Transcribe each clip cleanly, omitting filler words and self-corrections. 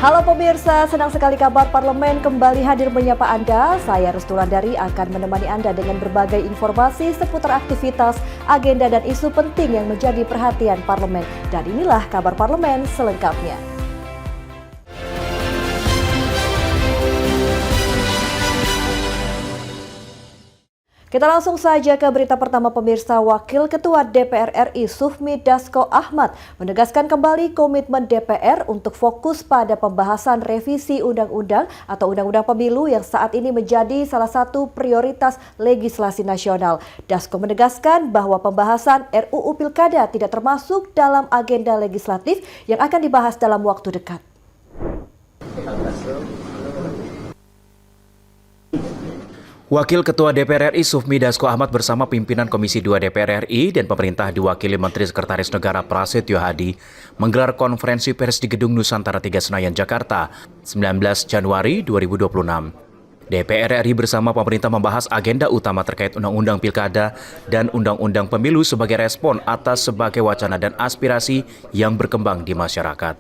Halo pemirsa, senang sekali kabar parlemen kembali hadir menyapa Anda. Saya Restu Landari akan menemani Anda dengan berbagai informasi seputar aktivitas, agenda dan isu penting yang menjadi perhatian parlemen. Dan inilah kabar parlemen selengkapnya. Kita langsung saja ke berita pertama pemirsa. Wakil Ketua DPR RI Sufmi Dasko Ahmad menegaskan kembali komitmen DPR untuk fokus pada pembahasan revisi undang-undang atau undang-undang pemilu yang saat ini menjadi salah satu prioritas legislasi nasional. Dasko menegaskan bahwa pembahasan RUU Pilkada tidak termasuk dalam agenda legislatif yang akan dibahas dalam waktu dekat. Wakil Ketua DPR RI Sufmi Dasko Ahmad bersama pimpinan Komisi 2 DPR RI dan pemerintah diwakili Menteri Sekretaris Negara Prasetyo Hadi menggelar konferensi pers di Gedung Nusantara 3 Senayan, Jakarta, 19 Januari 2026. DPR RI bersama pemerintah membahas agenda utama terkait Undang-Undang Pilkada dan Undang-Undang Pemilu sebagai respon atas sebagai wacana dan aspirasi yang berkembang di masyarakat.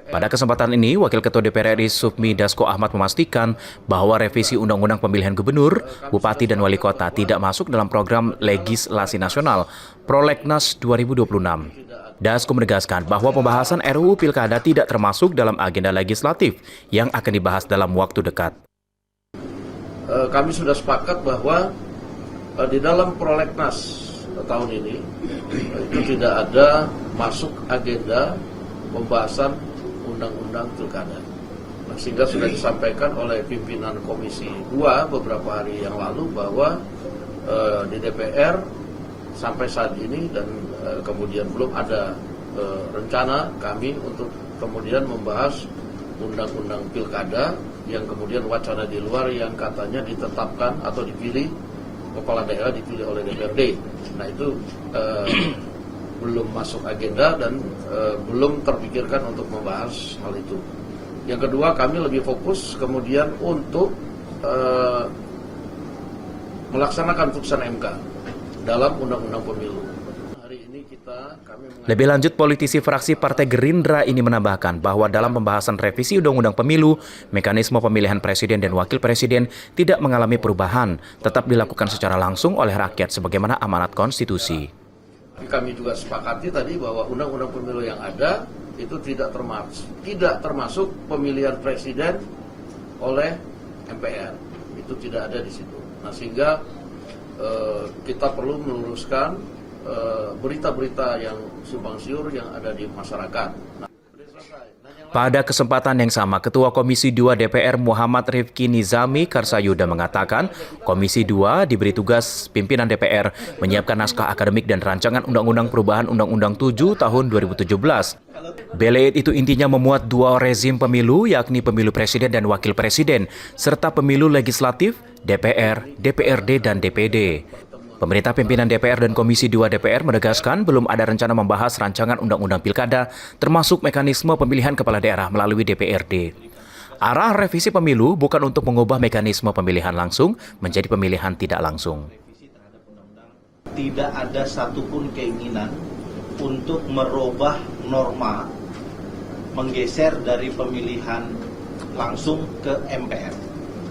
Pada kesempatan ini, Wakil Ketua DPR RI Sufmi Dasko Ahmad memastikan bahwa revisi Undang-Undang Pemilihan Gubernur, Bupati, dan Wali Kota tidak masuk dalam program legislasi nasional Prolegnas 2026. Dasko menegaskan bahwa pembahasan RUU Pilkada tidak termasuk dalam agenda legislatif yang akan dibahas dalam waktu dekat. Kami sudah sepakat bahwa di dalam Prolegnas tahun ini itu tidak ada masuk agenda pembahasan Undang-Undang Pilkada. Sehingga sudah disampaikan oleh pimpinan Komisi 2 beberapa hari yang lalu bahwa di DPR sampai saat ini dan kemudian belum ada rencana kami untuk kemudian membahas Undang-Undang Pilkada yang kemudian wacana di luar yang katanya ditetapkan atau dipilih kepala daerah dipilih oleh DPRD. Nah itu belum masuk agenda dan belum terpikirkan untuk membahas hal itu. Yang kedua, kami lebih fokus kemudian untuk melaksanakan putusan MK dalam Undang-Undang Pemilu. Hari ini Lebih lanjut, politisi fraksi Partai Gerindra ini menambahkan bahwa dalam pembahasan revisi Undang-Undang Pemilu, mekanisme pemilihan presiden dan wakil presiden tidak mengalami perubahan, tetap dilakukan secara langsung oleh rakyat sebagaimana amanat konstitusi. Kami juga sepakati tadi bahwa undang-undang pemilu yang ada itu tidak termasuk pemilihan presiden oleh MPR. Itu tidak ada di situ. Nah, sehingga kita perlu meluruskan berita-berita yang simpang siur yang ada di masyarakat. Pada kesempatan yang sama, Ketua Komisi 2 DPR Muhammad Rifki Nizami Karsayuda mengatakan Komisi 2 diberi tugas pimpinan DPR menyiapkan naskah akademik dan rancangan Undang-Undang Perubahan Undang-Undang 7 tahun 2017. Beleit itu intinya memuat dua rezim pemilu, yakni pemilu presiden dan wakil presiden, serta pemilu legislatif, DPR, DPRD, dan DPD. Pemerintah pimpinan DPR dan Komisi 2 DPR menegaskan belum ada rencana membahas rancangan Undang-Undang Pilkada, termasuk mekanisme pemilihan kepala daerah melalui DPRD. Arah revisi pemilu bukan untuk mengubah mekanisme pemilihan langsung menjadi pemilihan tidak langsung. Tidak ada satupun keinginan untuk merubah norma, menggeser dari pemilihan langsung ke MPR.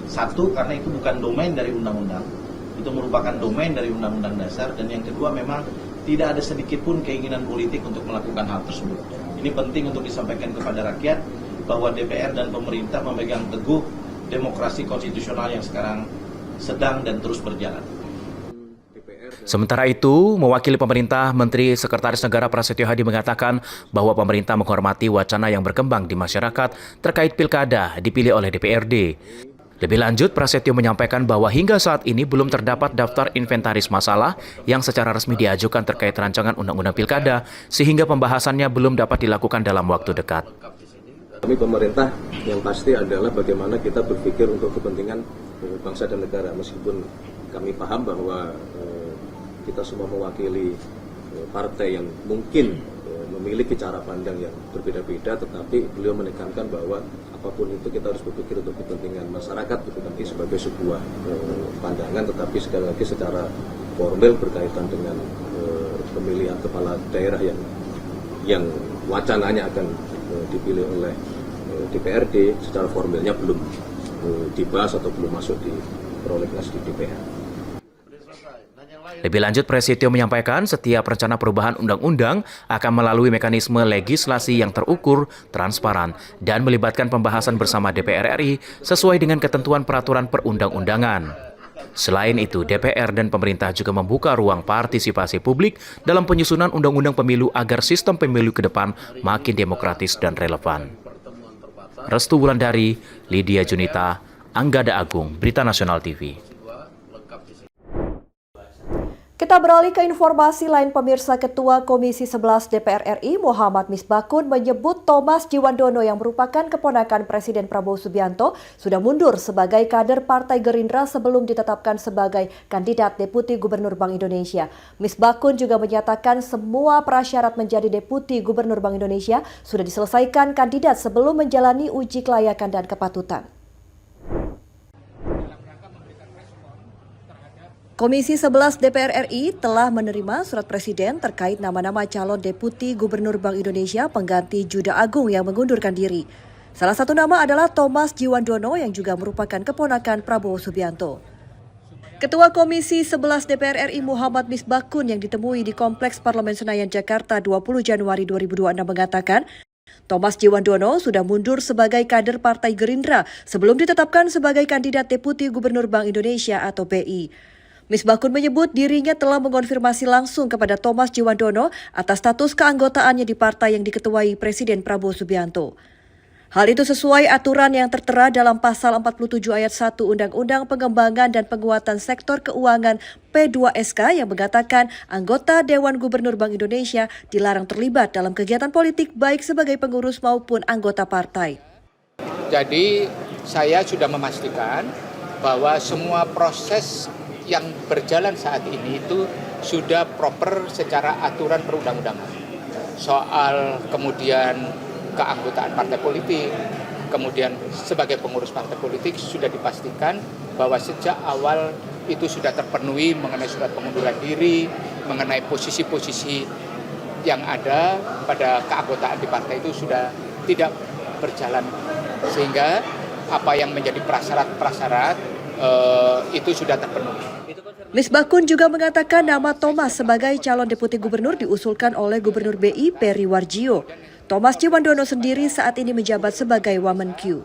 Satu, karena itu bukan domain dari undang-undang. Itu merupakan domain dari Undang-Undang Dasar, dan yang kedua memang tidak ada sedikit pun keinginan politik untuk melakukan hal tersebut. Ini penting untuk disampaikan kepada rakyat bahwa DPR dan pemerintah memegang teguh demokrasi konstitusional yang sekarang sedang dan terus berjalan. Sementara itu, mewakili pemerintah, Menteri Sekretaris Negara Prasetyo Hadi mengatakan bahwa pemerintah menghormati wacana yang berkembang di masyarakat terkait pilkada dipilih oleh DPRD. Lebih lanjut, Prasetyo menyampaikan bahwa hingga saat ini belum terdapat daftar inventaris masalah yang secara resmi diajukan terkait rancangan Undang-Undang Pilkada, sehingga pembahasannya belum dapat dilakukan dalam waktu dekat. Kami pemerintah yang pasti adalah bagaimana kita berpikir untuk kepentingan bangsa dan negara, meskipun kami paham bahwa kita semua mewakili partai yang mungkin memiliki cara pandang yang berbeda-beda, tetapi beliau menekankan bahwa apapun itu kita harus berpikir untuk kepentingan masyarakat, itu nanti sebagai sebuah pandangan, tetapi sekali lagi secara formal berkaitan dengan pemilihan kepala daerah yang wacananya akan dipilih oleh DPRD, secara formilnya belum dibahas atau belum masuk di prolegnas di DPR. Lebih lanjut, Prasetyo menyampaikan setiap rencana perubahan undang-undang akan melalui mekanisme legislasi yang terukur, transparan, dan melibatkan pembahasan bersama DPR RI sesuai dengan ketentuan peraturan perundang-undangan. Selain itu, DPR dan pemerintah juga membuka ruang partisipasi publik dalam penyusunan undang-undang pemilu agar sistem pemilu ke depan makin demokratis dan relevan. Restu Wulandari, Lydia Junita, Anggada Agung, Berita Nasional TV. Kita beralih ke informasi lain, pemirsa. Ketua Komisi 11 DPR RI Muhammad Misbakun menyebut Thomas Djiwandono yang merupakan keponakan Presiden Prabowo Subianto sudah mundur sebagai kader Partai Gerindra sebelum ditetapkan sebagai kandidat Deputi Gubernur Bank Indonesia. Misbakun juga menyatakan semua prasyarat menjadi Deputi Gubernur Bank Indonesia sudah diselesaikan kandidat sebelum menjalani uji kelayakan dan kepatutan. Komisi 11 DPR RI telah menerima surat Presiden terkait nama-nama calon Deputi Gubernur Bank Indonesia pengganti Juda Agung yang mengundurkan diri. Salah satu nama adalah Thomas Djiwandono yang juga merupakan keponakan Prabowo Subianto. Ketua Komisi 11 DPR RI Muhammad Misbakun yang ditemui di Kompleks Parlemen Senayan, Jakarta 20 Januari 2026 mengatakan, Thomas Djiwandono sudah mundur sebagai kader Partai Gerindra sebelum ditetapkan sebagai kandidat Deputi Gubernur Bank Indonesia atau BI. Misbakun menyebut dirinya telah mengonfirmasi langsung kepada Thomas Djiwandono atas status keanggotaannya di partai yang diketuai Presiden Prabowo Subianto. Hal itu sesuai aturan yang tertera dalam Pasal 47 Ayat 1 Undang-Undang Pengembangan dan Penguatan Sektor Keuangan P2SK yang mengatakan anggota Dewan Gubernur Bank Indonesia dilarang terlibat dalam kegiatan politik baik sebagai pengurus maupun anggota partai. Jadi saya sudah memastikan bahwa semua proses yang berjalan saat ini itu sudah proper secara aturan perundang-undangan. Soal kemudian keanggotaan partai politik, kemudian sebagai pengurus partai politik sudah dipastikan bahwa sejak awal itu sudah terpenuhi mengenai surat pengunduran diri, mengenai posisi-posisi yang ada pada keanggotaan di partai itu sudah tidak berjalan. Sehingga apa yang menjadi prasyarat itu sudah terpenuhi. Misbakun juga mengatakan nama Thomas sebagai calon Deputi Gubernur diusulkan oleh Gubernur BI Peri Warjio. Thomas Djiwandono sendiri saat ini menjabat sebagai Wamenkyu.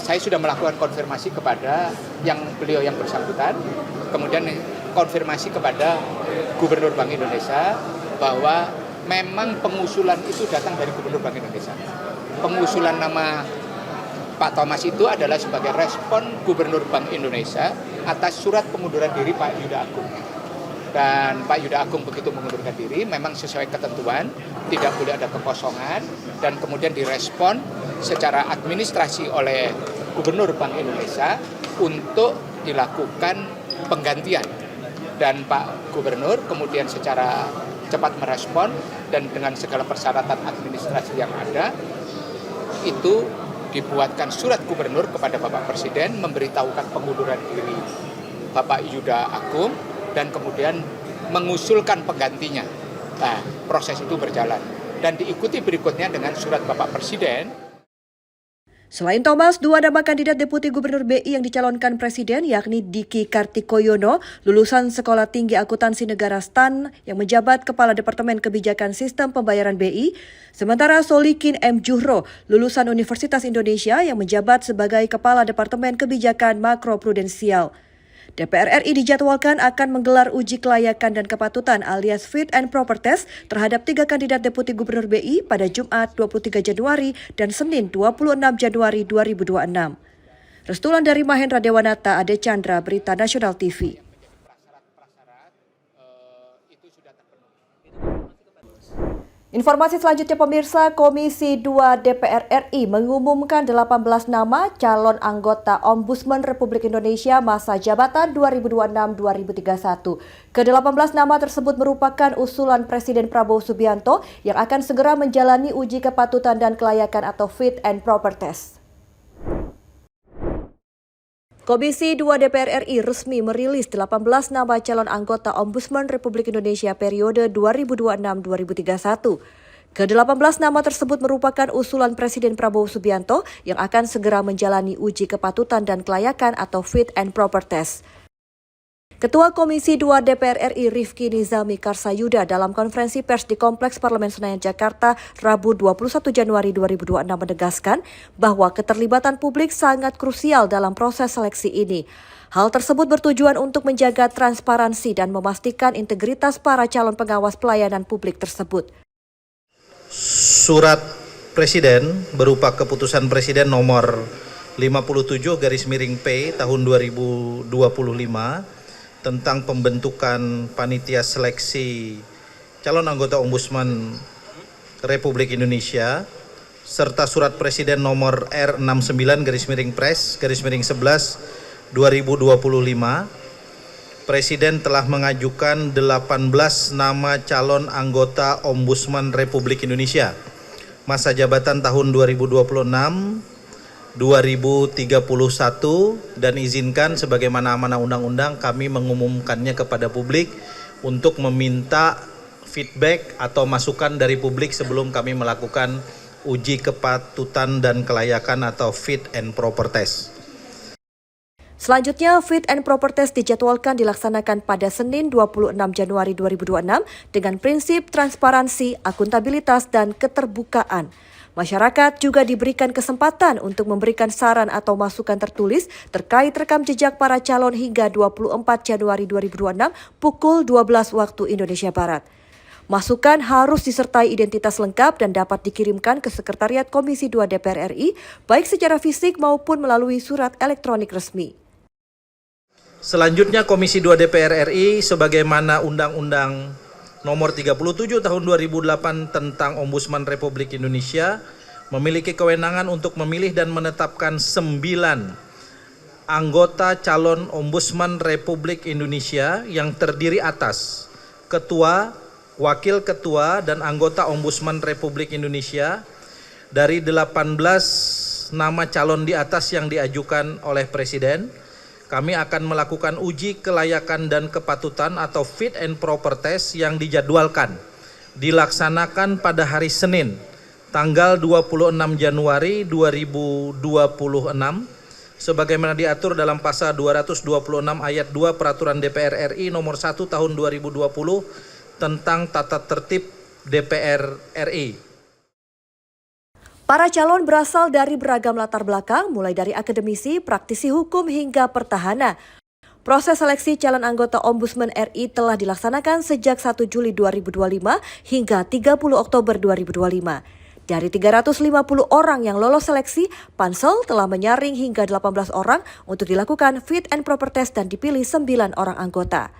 Saya sudah melakukan konfirmasi kepada beliau yang bersangkutan, kemudian konfirmasi kepada Gubernur Bank Indonesia bahwa memang pengusulan itu datang dari Gubernur Bank Indonesia. Pengusulan nama Pak Thomas itu adalah sebagai respon Gubernur Bank Indonesia atas surat pengunduran diri Pak Juda Agung. Dan Pak Juda Agung begitu mengundurkan diri, memang sesuai ketentuan, tidak boleh ada kekosongan, dan kemudian direspon secara administrasi oleh Gubernur Bank Indonesia untuk dilakukan penggantian. Dan Pak Gubernur kemudian secara cepat merespon, dan dengan segala persyaratan administrasi yang ada, itu dibuatkan surat gubernur kepada Bapak Presiden memberitahukan pengunduran diri Bapak Juda Agung dan kemudian mengusulkan penggantinya. Nah, proses itu berjalan dan diikuti berikutnya dengan surat Bapak Presiden. Selain Thomas, dua nama kandidat Deputi Gubernur BI yang dicalonkan Presiden yakni Diki Kartikoyono, lulusan Sekolah Tinggi Akuntansi Negara STAN yang menjabat Kepala Departemen Kebijakan Sistem Pembayaran BI, sementara Solikin M. Juhro, lulusan Universitas Indonesia yang menjabat sebagai Kepala Departemen Kebijakan Makroprudensial. DPR RI dijadwalkan akan menggelar uji kelayakan dan kepatutan alias fit and proper test terhadap 3 kandidat Deputi Gubernur BI pada Jumat 23 Januari dan Senin 26 Januari 2026. Restu Wulandari, Mahendra Dewanata, Ade Chandra, Berita Nasional TV. Informasi selanjutnya, pemirsa, Komisi 2 DPR RI mengumumkan 18 nama calon anggota Ombudsman Republik Indonesia masa jabatan 2026-2031. Ke-18 nama tersebut merupakan usulan Presiden Prabowo Subianto yang akan segera menjalani uji kepatutan dan kelayakan atau fit and proper test. Komisi 2 DPR RI resmi merilis 18 nama calon anggota Ombudsman Republik Indonesia periode 2026-2031. Ke-18 nama tersebut merupakan usulan Presiden Prabowo Subianto yang akan segera menjalani uji kepatutan dan kelayakan atau fit and proper test. Ketua Komisi 2 DPR RI Rifki Nizami Karsayuda dalam konferensi pers di Kompleks Parlemen Senayan Jakarta Rabu 21 Januari 2026 menegaskan bahwa keterlibatan publik sangat krusial dalam proses seleksi ini. Hal tersebut bertujuan untuk menjaga transparansi dan memastikan integritas para calon pengawas pelayanan publik tersebut. Surat Presiden berupa keputusan Presiden nomor 57/P tahun 2025 tentang pembentukan panitia seleksi calon anggota Ombudsman Republik Indonesia serta surat Presiden nomor R69/11/2025 Presiden telah mengajukan 18 nama calon anggota Ombudsman Republik Indonesia masa jabatan tahun 2026-2031 dan izinkan sebagaimana amanah undang-undang kami mengumumkannya kepada publik untuk meminta feedback atau masukan dari publik sebelum kami melakukan uji kepatutan dan kelayakan atau fit and proper test. Selanjutnya, fit and proper test dijadwalkan dilaksanakan pada Senin 26 Januari 2026 dengan prinsip transparansi, akuntabilitas, dan keterbukaan. Masyarakat juga diberikan kesempatan untuk memberikan saran atau masukan tertulis terkait rekam jejak para calon hingga 24 Januari 2026 pukul 12 waktu Indonesia Barat. Masukan harus disertai identitas lengkap dan dapat dikirimkan ke Sekretariat Komisi 2 DPR RI, baik secara fisik maupun melalui surat elektronik resmi. Selanjutnya Komisi 2 DPR RI sebagaimana Undang-Undang Nomor 37 Tahun 2008 tentang Ombudsman Republik Indonesia memiliki kewenangan untuk memilih dan menetapkan 9 anggota calon Ombudsman Republik Indonesia yang terdiri atas Ketua, Wakil Ketua, dan anggota Ombudsman Republik Indonesia dari 18 nama calon di atas yang diajukan oleh Presiden. Kami akan melakukan uji kelayakan dan kepatutan atau fit and proper test yang dijadwalkan dilaksanakan pada hari Senin tanggal 26 Januari 2026 sebagaimana diatur dalam pasal 226 ayat 2 Peraturan DPR RI nomor 1 tahun 2020 tentang tata tertib DPR RI. Para calon berasal dari beragam latar belakang, mulai dari akademisi, praktisi hukum, hingga pertahanan. Proses seleksi calon anggota Ombudsman RI telah dilaksanakan sejak 1 Juli 2025 hingga 30 Oktober 2025. Dari 350 orang yang lolos seleksi, Pansel telah menyaring hingga 18 orang untuk dilakukan fit and proper test dan dipilih 9 orang anggota.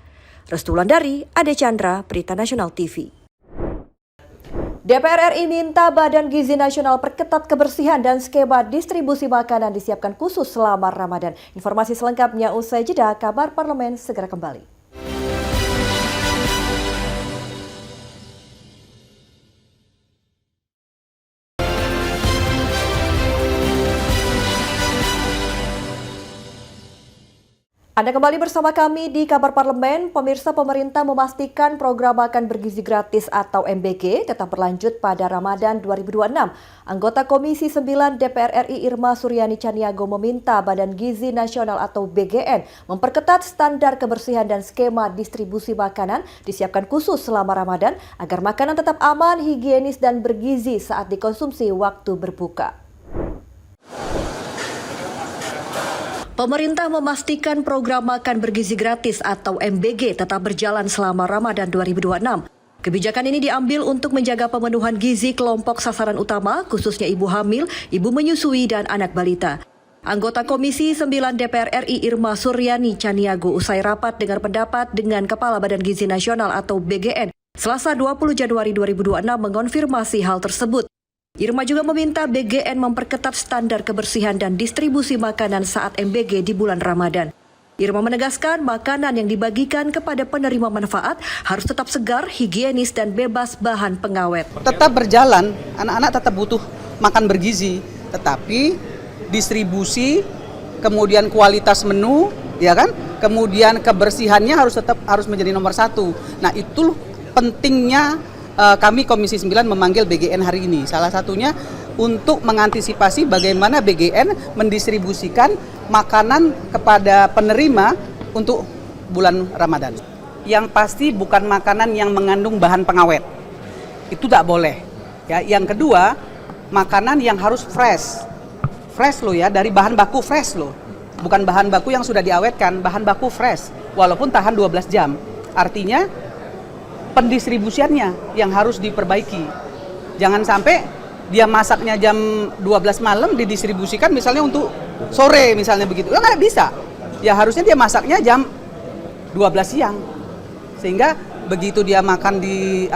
Restu Wulandari, Ade Chandra, Berita Nasional TV. DPR RI minta Badan Gizi Nasional perketat kebersihan dan skema distribusi makanan disiapkan khusus selama Ramadan. Informasi selengkapnya usai jeda, Kabar Parlemen segera kembali. Anda kembali bersama kami di Kabar Parlemen. Pemirsa, pemerintah memastikan program makan bergizi gratis atau MBG tetap berlanjut pada Ramadan 2026. Anggota Komisi 9 DPR RI Irma Suryani Caniago meminta Badan Gizi Nasional atau BGN memperketat standar kebersihan dan skema distribusi makanan disiapkan khusus selama Ramadan agar makanan tetap aman, higienis, dan bergizi saat dikonsumsi waktu berbuka. Pemerintah memastikan program makan bergizi gratis atau MBG tetap berjalan selama Ramadan 2026. Kebijakan ini diambil untuk menjaga pemenuhan gizi kelompok sasaran utama, khususnya ibu hamil, ibu menyusui, dan anak balita. Anggota Komisi 9 DPR RI Irma Suryani Caniago usai rapat dengar pendapat dengan Kepala Badan Gizi Nasional atau BGN Selasa 20 Januari 2026 mengonfirmasi hal tersebut. Irma juga meminta BGN memperketat standar kebersihan dan distribusi makanan saat MBG di bulan Ramadan. Irma menegaskan makanan yang dibagikan kepada penerima manfaat harus tetap segar, higienis, dan bebas bahan pengawet. Tetap berjalan, anak-anak tetap butuh makan bergizi, tetapi distribusi, kemudian kualitas menu, ya kan? Kemudian kebersihannya harus menjadi nomor satu. Nah, itu pentingnya kami Komisi 9 memanggil BGN hari ini. Salah satunya untuk mengantisipasi bagaimana BGN mendistribusikan makanan kepada penerima untuk bulan Ramadan. Yang pasti bukan makanan yang mengandung bahan pengawet. Itu tidak boleh. Ya, yang kedua, makanan yang harus fresh. Fresh loh ya, dari bahan baku fresh loh. Bukan bahan baku yang sudah diawetkan, bahan baku fresh. Walaupun tahan 12 jam. Artinya pendistribusiannya yang harus diperbaiki. Jangan sampai dia masaknya jam 12 malam didistribusikan misalnya untuk sore misalnya begitu. Ya nggak bisa. Ya harusnya dia masaknya jam 12 siang. Sehingga begitu dia makan di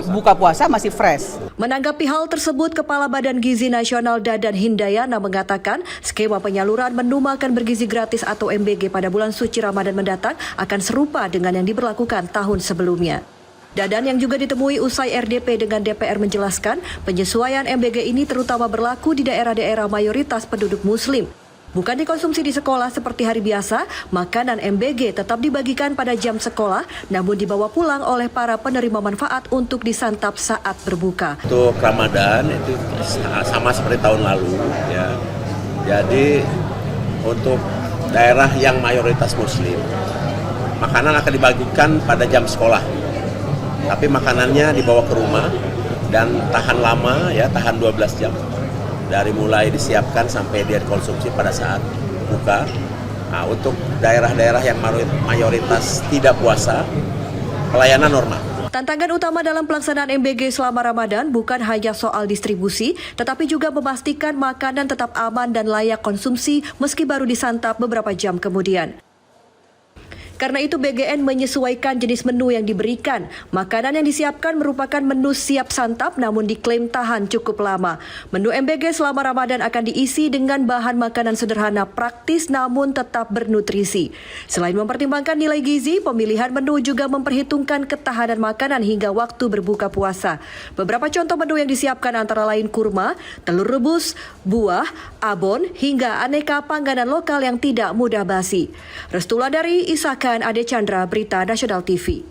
buka puasa masih fresh. Menanggapi hal tersebut, Kepala Badan Gizi Nasional Dadan Hindayana mengatakan skema penyaluran menu makan bergizi gratis atau MBG pada bulan suci Ramadan mendatang akan serupa dengan yang diberlakukan tahun sebelumnya. Dadan yang juga ditemui usai RDP dengan DPR menjelaskan penyesuaian MBG ini terutama berlaku di daerah-daerah mayoritas penduduk Muslim. Bukan dikonsumsi di sekolah seperti hari biasa, makanan MBG tetap dibagikan pada jam sekolah, namun dibawa pulang oleh para penerima manfaat untuk disantap saat berbuka. Untuk Ramadan itu sama seperti tahun lalu, ya. Jadi untuk daerah yang mayoritas Muslim, makanan akan dibagikan pada jam sekolah, tapi makanannya dibawa ke rumah dan tahan lama, ya, tahan 12 jam. Dari mulai disiapkan sampai dia dikonsumsi pada saat buka. Nah, untuk daerah-daerah yang mayoritas tidak puasa, pelayanan normal. Tantangan utama dalam pelaksanaan MBG selama Ramadan bukan hanya soal distribusi, tetapi juga memastikan makanan tetap aman dan layak konsumsi meski baru disantap beberapa jam kemudian. Karena itu BGN menyesuaikan jenis menu yang diberikan. Makanan yang disiapkan merupakan menu siap santap namun diklaim tahan cukup lama. Menu MBG selama Ramadan akan diisi dengan bahan makanan sederhana praktis namun tetap bernutrisi. Selain mempertimbangkan nilai gizi, pemilihan menu juga memperhitungkan ketahanan makanan hingga waktu berbuka puasa. Beberapa contoh menu yang disiapkan antara lain kurma, telur rebus, buah, abon, hingga aneka panganan lokal yang tidak mudah basi. Restula dari Isakan Ade Chandra, Berita Nasional TV.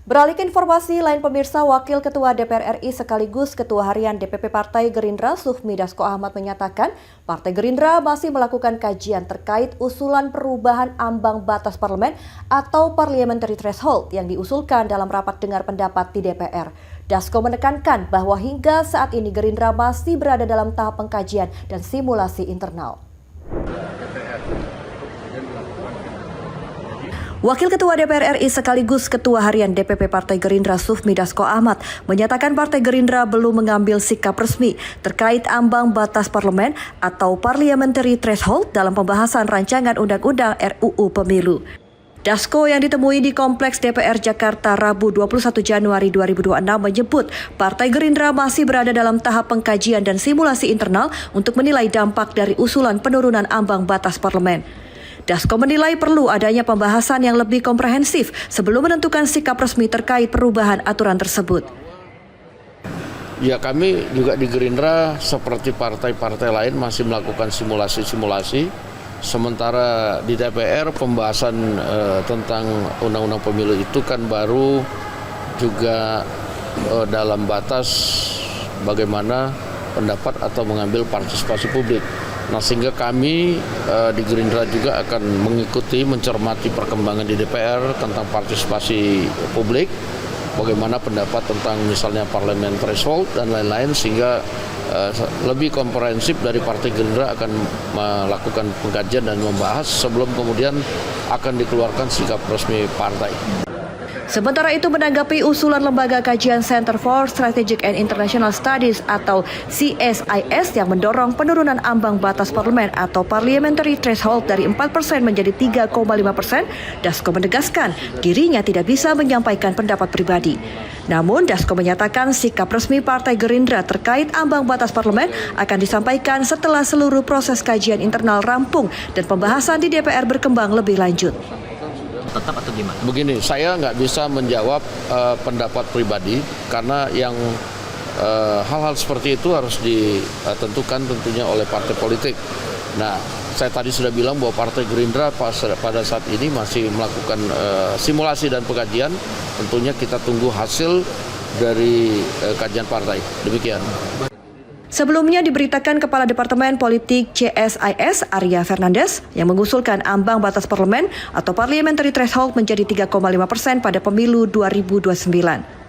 Beralih ke informasi lain pemirsa, Wakil Ketua DPR RI sekaligus Ketua Harian DPP Partai Gerindra Sufmi Dasko Ahmad menyatakan Partai Gerindra masih melakukan kajian terkait usulan perubahan ambang batas parlemen atau parliamentary threshold yang diusulkan dalam rapat dengar pendapat di DPR. Dasko menekankan bahwa hingga saat ini Gerindra masih berada dalam tahap pengkajian dan simulasi internal. Wakil Ketua DPR RI sekaligus Ketua Harian DPP Partai Gerindra Sufmi Dasko Ahmad menyatakan Partai Gerindra belum mengambil sikap resmi terkait ambang batas parlemen atau parliamentary threshold dalam pembahasan rancangan undang-undang RUU Pemilu. Dasko yang ditemui di Kompleks DPR Jakarta Rabu 21 Januari 2026 menyebut Partai Gerindra masih berada dalam tahap pengkajian dan simulasi internal untuk menilai dampak dari usulan penurunan ambang batas parlemen. Dasko menilai perlu adanya pembahasan yang lebih komprehensif sebelum menentukan sikap resmi terkait perubahan aturan tersebut. Ya, kami juga di Gerindra seperti partai-partai lain masih melakukan simulasi-simulasi. Sementara di DPR pembahasan tentang undang-undang pemilu itu kan baru juga dalam batas bagaimana pendapat atau mengambil partisipasi publik. Nah, sehingga kami di Gerindra juga akan mengikuti, mencermati perkembangan di DPR tentang partisipasi publik, bagaimana pendapat tentang misalnya parliamentary threshold dan lain-lain, sehingga lebih komprehensif dari Partai Gerindra akan melakukan pengkajian dan membahas sebelum kemudian akan dikeluarkan sikap resmi partai. Sementara itu menanggapi usulan Lembaga Kajian Center for Strategic and International Studies atau CSIS yang mendorong penurunan ambang batas parlemen atau parliamentary threshold dari 4% menjadi 3,5%, Dasko menegaskan dirinya tidak bisa menyampaikan pendapat pribadi. Namun Dasko menyatakan sikap resmi Partai Gerindra terkait ambang batas parlemen akan disampaikan setelah seluruh proses kajian internal rampung dan pembahasan di DPR berkembang lebih lanjut. Tetap atau gimana? Begini, saya nggak bisa menjawab pendapat pribadi karena yang hal-hal seperti itu harus ditentukan tentunya oleh partai politik. Nah, Saya tadi sudah bilang bahwa Partai Gerindra pada saat ini masih melakukan simulasi dan pengkajian. Tentunya kita tunggu hasil dari kajian partai. Demikian. Sebelumnya diberitakan Kepala Departemen Politik CSIS Arya Fernandes yang mengusulkan ambang batas parlemen atau parliamentary threshold menjadi 3,5% pada pemilu 2029.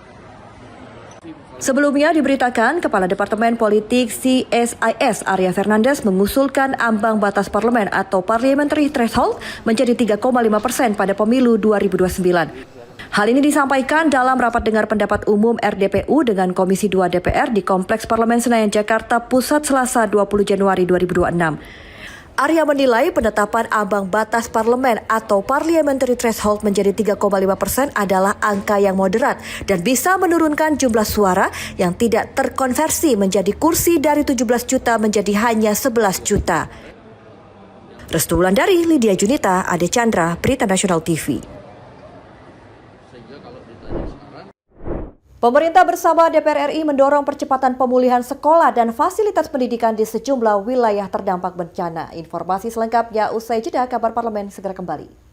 Sebelumnya diberitakan Kepala Departemen Politik CSIS Arya Fernandes mengusulkan ambang batas parlemen atau parliamentary threshold menjadi 3,5% pada pemilu 2029. Hal ini disampaikan dalam rapat dengar pendapat umum RDPU dengan Komisi 2 DPR di Kompleks Parlemen Senayan Jakarta Pusat Selasa 20 Januari 2026. Arya menilai penetapan ambang batas parlemen atau parliamentary threshold menjadi 3,5% adalah angka yang moderat dan bisa menurunkan jumlah suara yang tidak terkonversi menjadi kursi dari 17 juta menjadi hanya 11 juta. Restu Wulandari, Lydia Junita, Ade Chandra, Berita Nasional TV. Pemerintah bersama DPR RI mendorong percepatan pemulihan sekolah dan fasilitas pendidikan di sejumlah wilayah terdampak bencana. Informasi selengkapnya usai jeda, kabar parlemen segera kembali.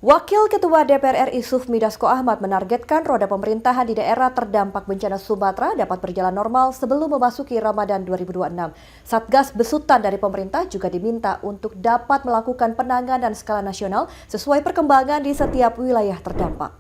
Wakil Ketua DPR RI Sufmi Dasko Ahmad menargetkan roda pemerintahan di daerah terdampak bencana Sumatera dapat berjalan normal sebelum memasuki Ramadan 2026. Satgas besutan dari pemerintah juga diminta untuk dapat melakukan penanganan skala nasional sesuai perkembangan di setiap wilayah terdampak.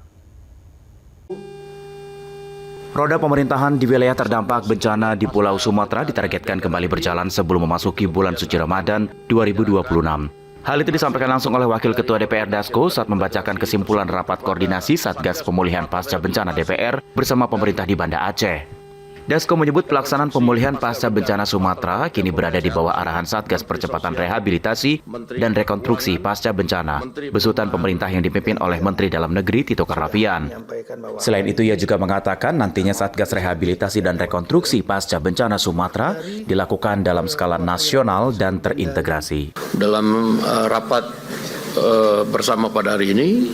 Roda pemerintahan di wilayah terdampak bencana di Pulau Sumatera ditargetkan kembali berjalan sebelum memasuki bulan suci Ramadan 2026. Hal itu disampaikan langsung oleh Wakil Ketua DPR Dasko saat membacakan kesimpulan rapat koordinasi Satgas Pemulihan Pasca Bencana DPR bersama pemerintah di Banda Aceh. Dasko menyebut pelaksanaan pemulihan pasca bencana Sumatera kini berada di bawah arahan Satgas Percepatan Rehabilitasi dan Rekonstruksi Pasca Bencana, besutan pemerintah yang dipimpin oleh Menteri Dalam Negeri Tito Karnavian. Selain itu, ia juga mengatakan nantinya Satgas Rehabilitasi dan Rekonstruksi Pasca Bencana Sumatera dilakukan dalam skala nasional dan terintegrasi. Dalam rapat bersama pada hari ini,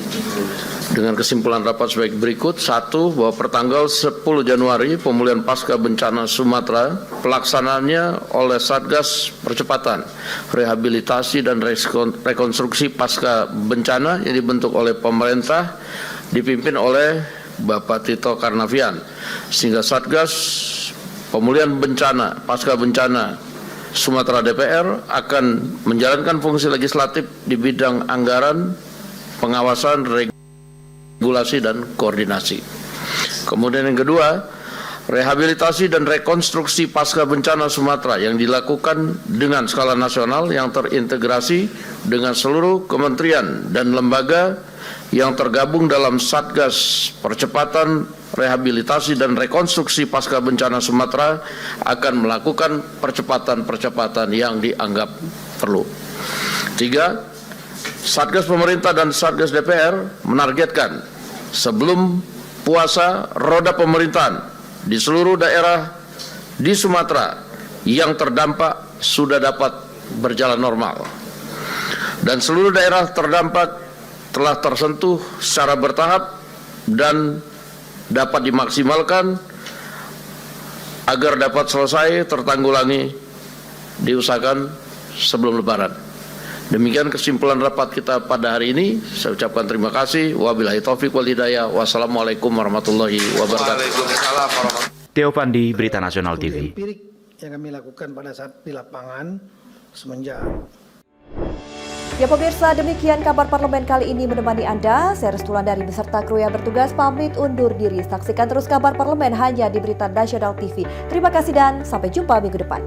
dengan kesimpulan rapat sebagai berikut. 1. Bahwa pertanggal 10 Januari pemulihan pasca bencana Sumatera pelaksanaannya oleh Satgas Percepatan Rehabilitasi dan Rekonstruksi Pasca Bencana yang dibentuk oleh pemerintah dipimpin oleh Bapak Tito Karnavian, sehingga Satgas Pemulihan Bencana Pasca Bencana Sumatera DPR akan menjalankan fungsi legislatif di bidang anggaran, pengawasan, regulasi dan koordinasi. Kemudian yang kedua, rehabilitasi dan rekonstruksi pasca bencana Sumatera yang dilakukan dengan skala nasional yang terintegrasi dengan seluruh kementerian dan lembaga yang tergabung dalam Satgas Percepatan Rehabilitasi dan Rekonstruksi Pasca Bencana Sumatera akan melakukan percepatan-percepatan yang dianggap perlu. 3. Satgas pemerintah dan Satgas DPR menargetkan sebelum puasa roda pemerintahan di seluruh daerah di Sumatera yang terdampak sudah dapat berjalan normal. Dan seluruh daerah terdampak telah tersentuh secara bertahap dan dapat dimaksimalkan agar dapat selesai tertanggulangi diusahakan sebelum Lebaran. Demikian kesimpulan rapat kita pada hari ini. Saya ucapkan terima kasih. Wabillahi taufiq wal hidayah. Wassalamualaikum warahmatullahi wabarakatuh. Theo Pandi, Berita Nasional TV. Empirik yang kami lakukan pada saat di lapangan semenjak. Ya pemirsa, demikian kabar parlemen kali ini menemani Anda. Saya Restu Wulandari beserta kru yang bertugas pamit undur diri. Saksikan terus kabar parlemen hanya di Berita Nasional TV. Terima kasih dan sampai jumpa minggu depan.